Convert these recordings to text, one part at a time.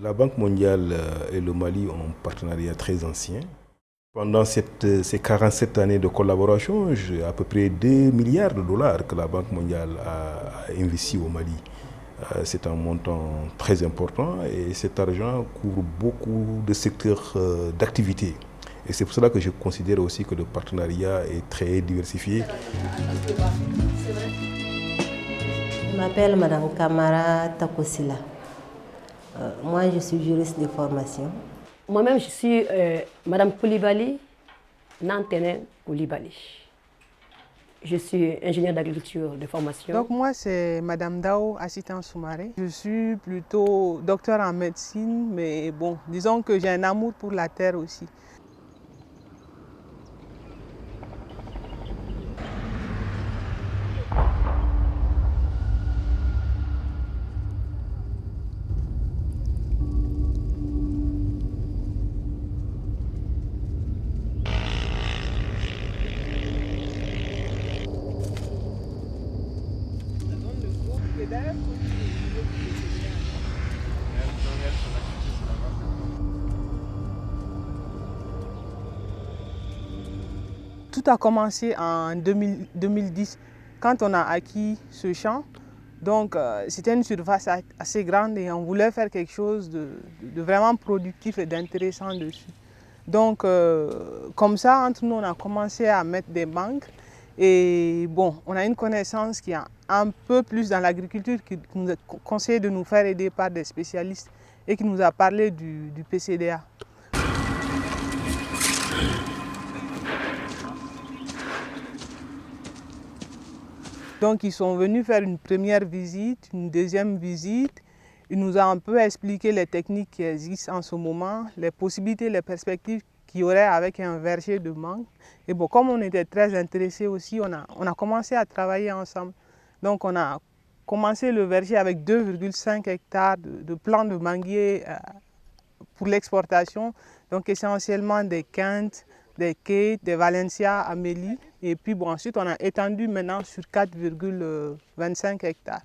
La Banque mondiale et le Mali ont un partenariat très ancien. Pendant ces 47 années de collaboration, j'ai à peu près 2 milliards de dollars que la Banque mondiale a investi au Mali. C'est un montant très important et cet argent couvre beaucoup de secteurs d'activité. Et c'est pour cela que je considère aussi que le partenariat est très diversifié. Je m'appelle Madame Kamara Takosila. Moi, je suis juriste de formation. Moi-même, je suis Madame Koulibaly, Nantene Koulibaly. Je suis ingénieure d'agriculture de formation. Donc moi, c'est Madame Dao Assitan Soumaré. Je suis plutôt docteur en médecine, mais bon, disons que j'ai un amour pour la terre aussi. Tout a commencé en 2010 quand on a acquis ce champ. Donc c'était une surface assez grande et on voulait faire quelque chose de vraiment productif et d'intéressant dessus. Donc comme ça, entre nous, on a commencé à mettre des banques. Et bon, on a une connaissance qui est un peu plus dans l'agriculture, qui nous a conseillé de nous faire aider par des spécialistes et qui nous a parlé du PCDA. Donc ils sont venus faire une première visite, une deuxième visite. Ils nous ont un peu expliqué les techniques qui existent en ce moment, les possibilités, les perspectives qu'il y aurait avec un verger de mangue. Et bon, comme on était très intéressés aussi, on a commencé à travailler ensemble. Donc on a commencé le verger avec 2,5 hectares de plants de manguiers pour l'exportation. Donc essentiellement des Quintes, des Kate, des Valencia, Amélie. Et puis bon, ensuite on a étendu maintenant sur 4,25 hectares.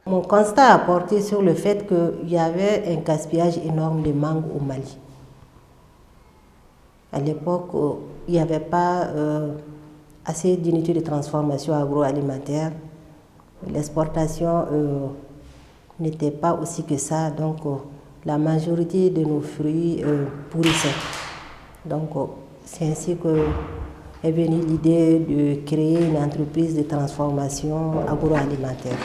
Mon constat a porté sur le fait qu'il y avait un gaspillage énorme de mangue au Mali. À l'époque, il n'y avait pas assez d'unités de transformation agroalimentaire. L'exportation n'était pas aussi que ça, donc la majorité de nos fruits pourrissaient. Donc c'est ainsi que est venue l'idée de créer une entreprise de transformation agroalimentaire.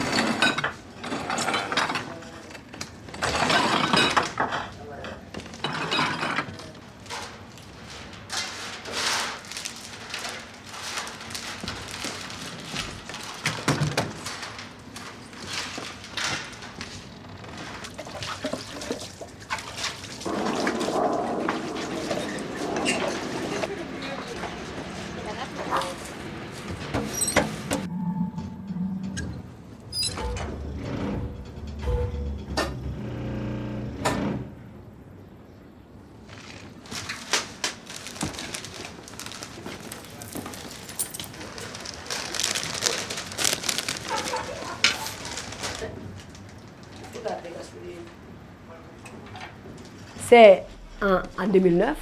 C'est en 2009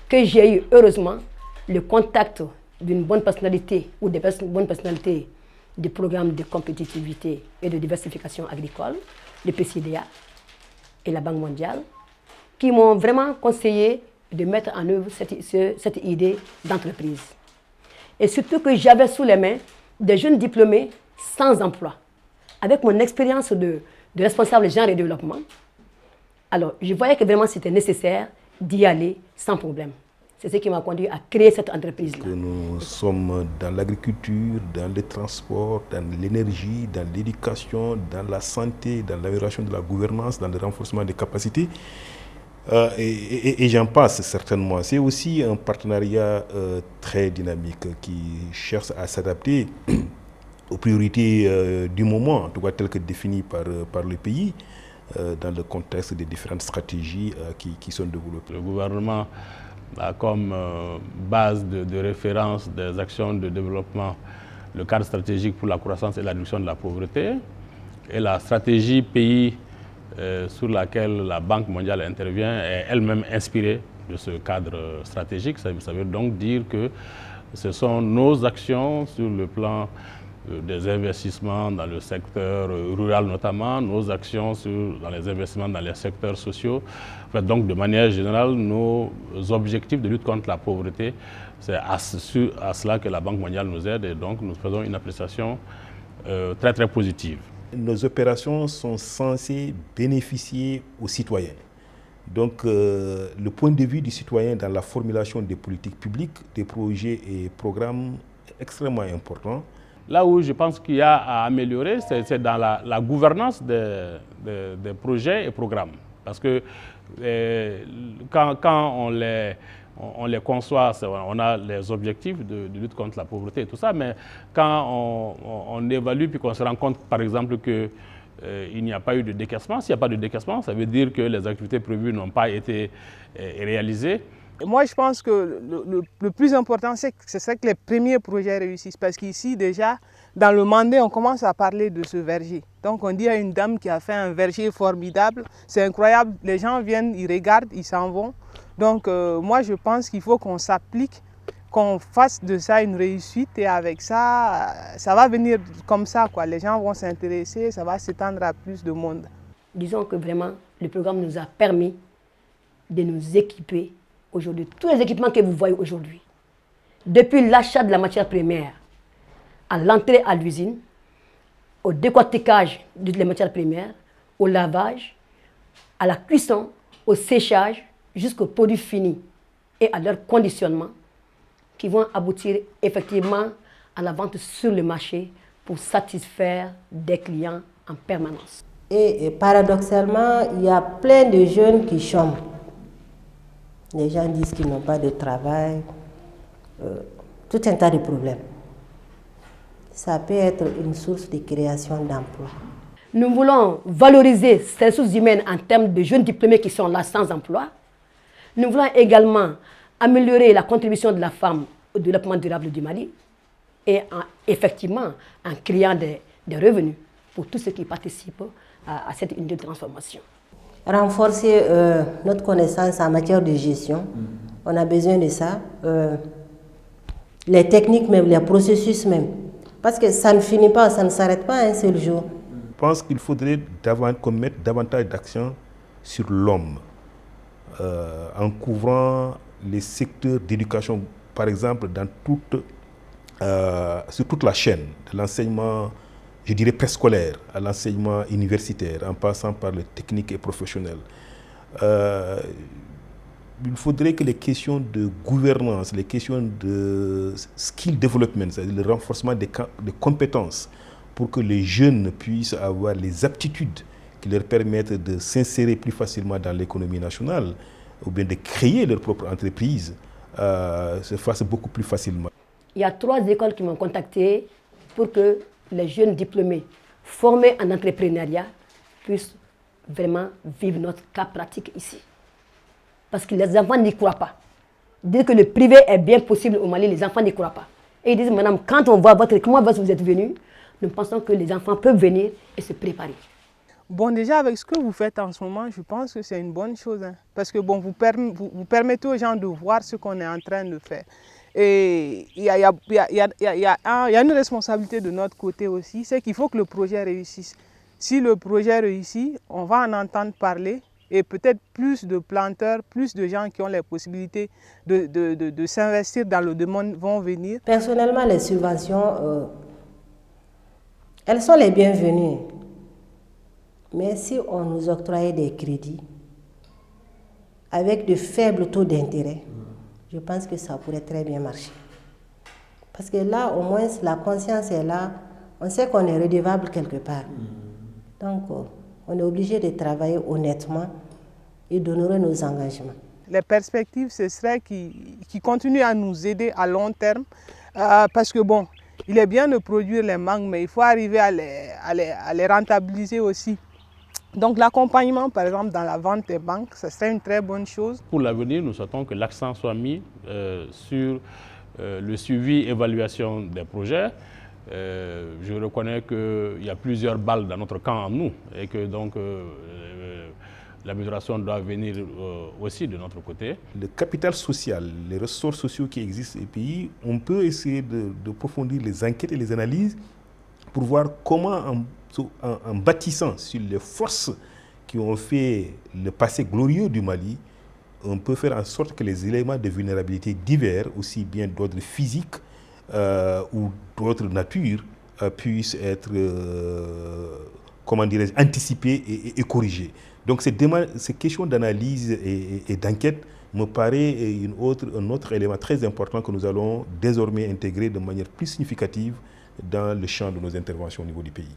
que j'ai eu heureusement le contact d'une bonne personnalité ou des bonnes personnalités du programme de compétitivité et de diversification agricole, le PCDA et la Banque mondiale, qui m'ont vraiment conseillé de mettre en œuvre cette idée d'entreprise. Et surtout que j'avais sous les mains des jeunes diplômés sans emploi. Avec mon expérience de responsable genre et développement, alors je voyais que vraiment c'était nécessaire d'y aller sans problème. C'est ce qui m'a conduit à créer cette entreprise-là. Nous sommes dans l'agriculture, dans les transports, dans l'énergie, dans l'éducation, dans la santé, dans l'amélioration de la gouvernance, dans le renforcement des capacités. Et j'en passe certainement. C'est aussi un partenariat très dynamique qui cherche à s'adapter aux priorités du moment, en tout cas telles que définies par le pays, dans le contexte des différentes stratégies qui sont développées. Le gouvernement a comme base de référence des actions de développement le cadre stratégique pour la croissance et la réduction de la pauvreté et la stratégie pays sur laquelle la Banque mondiale intervient est elle-même inspirée de ce cadre stratégique. Ça veut donc dire que ce sont nos actions sur le plan des investissements dans le secteur rural notamment, nos actions dans les investissements dans les secteurs sociaux. En fait, donc de manière générale, nos objectifs de lutte contre la pauvreté, c'est à cela que la Banque mondiale nous aide et donc nous faisons une appréciation très très positive. Nos opérations sont censées bénéficier aux citoyens. Donc le point de vue du citoyen dans la formulation des politiques publiques, des projets et programmes est extrêmement important. Là où je pense qu'il y a à améliorer, c'est dans la gouvernance des projets et programmes. Parce que quand on les conçoit, on a les objectifs de lutte contre la pauvreté et tout ça, mais quand on évalue puis qu'on se rend compte, par exemple, qu'il n'y a pas eu de décaissement, s'il n'y a pas de décaissement, ça veut dire que les activités prévues n'ont pas été réalisées. Moi, je pense que le plus important, c'est que les premiers projets réussissent. Parce qu'ici, déjà, dans le Mandé, on commence à parler de ce verger. Donc, on dit à une dame qui a fait un verger formidable. C'est incroyable. Les gens viennent, ils regardent, ils s'en vont. Donc, moi, je pense qu'il faut qu'on s'applique, qu'on fasse de ça une réussite. Et avec ça, ça va venir comme ça, quoi. Les gens vont s'intéresser, ça va s'étendre à plus de monde. Disons que vraiment, le programme nous a permis de nous équiper. Aujourd'hui, tous les équipements que vous voyez aujourd'hui, depuis l'achat de la matière première, à l'entrée à l'usine, au décortiquage des matières premières, au lavage, à la cuisson, au séchage, jusqu'au produit fini et à leur conditionnement, qui vont aboutir effectivement à la vente sur le marché pour satisfaire des clients en permanence. Et paradoxalement, il y a plein de jeunes qui chôment. Les gens disent qu'ils n'ont pas de travail, tout un tas de problèmes. Ça peut être une source de création d'emplois. Nous voulons valoriser ces ressources humaines en termes de jeunes diplômés qui sont là sans emploi. Nous voulons également améliorer la contribution de la femme au développement durable du Mali et effectivement en créant des revenus pour tous ceux qui participent à cette unité de transformation. Renforcer notre connaissance en matière de gestion, on a besoin de ça. Les techniques même, les processus même. Parce que ça ne finit pas, ça ne s'arrête pas un seul jour. Je pense qu'il faudrait qu'on mette davantage d'accent sur l'homme, en couvrant les secteurs d'éducation, par exemple, sur toute la chaîne, de l'enseignement, je dirais préscolaire, à l'enseignement universitaire, en passant par le technique et professionnel. Il faudrait que les questions de gouvernance, les questions de skill development, c'est-à-dire le renforcement des compétences, pour que les jeunes puissent avoir les aptitudes qui leur permettent de s'insérer plus facilement dans l'économie nationale, ou bien de créer leur propre entreprise, se fasse beaucoup plus facilement. Il y a 3 écoles qui m'ont contacté pour que les jeunes diplômés formés en entrepreneuriat puissent vraiment vivre notre cas pratique ici. Parce que les enfants n'y croient pas. Dire que le privé est bien possible au Mali, les enfants n'y croient pas. Et ils disent, madame, quand on voit comment vous êtes venu, nous pensons que les enfants peuvent venir et se préparer. Bon, déjà, avec ce que vous faites en ce moment, je pense que c'est une bonne chose. Hein, parce que bon, vous permettez aux gens de voir ce qu'on est en train de faire. Et il y a une responsabilité de notre côté aussi, c'est qu'il faut que le projet réussisse. Si le projet réussit, on va en entendre parler et peut-être plus de planteurs, plus de gens qui ont les possibilités de s'investir dans le domaine vont venir. Personnellement, les subventions, elles sont les bienvenues. Mais si on nous octroyait des crédits avec de faibles taux d'intérêt, je pense que ça pourrait très bien marcher. Parce que là, au moins, la conscience est là. On sait qu'on est redevable quelque part. Donc, on est obligé de travailler honnêtement et d'honorer nos engagements. Les perspectives, ce serait qu'ils continuent à nous aider à long terme. Parce que bon, il est bien de produire les mangues, mais il faut arriver à les rentabiliser aussi. Donc l'accompagnement, par exemple, dans la vente des banques, ce serait une très bonne chose. Pour l'avenir, nous souhaitons que l'accent soit mis sur le suivi et évaluation des projets. Je reconnais qu'il y a plusieurs balles dans notre camp en nous et que donc l'amélioration doit venir aussi de notre côté. Le capital social, les ressorts sociaux qui existent au pays, on peut essayer de approfondir les enquêtes et les analyses pour voir comment, en bâtissant sur les forces qui ont fait le passé glorieux du Mali, on peut faire en sorte que les éléments de vulnérabilité divers, aussi bien d'ordre physique ou d'autre nature, puissent être anticipés et corrigés. Donc ces questions d'analyse et d'enquête me paraît un autre élément très important que nous allons désormais intégrer de manière plus significative dans le champ de nos interventions au niveau du pays.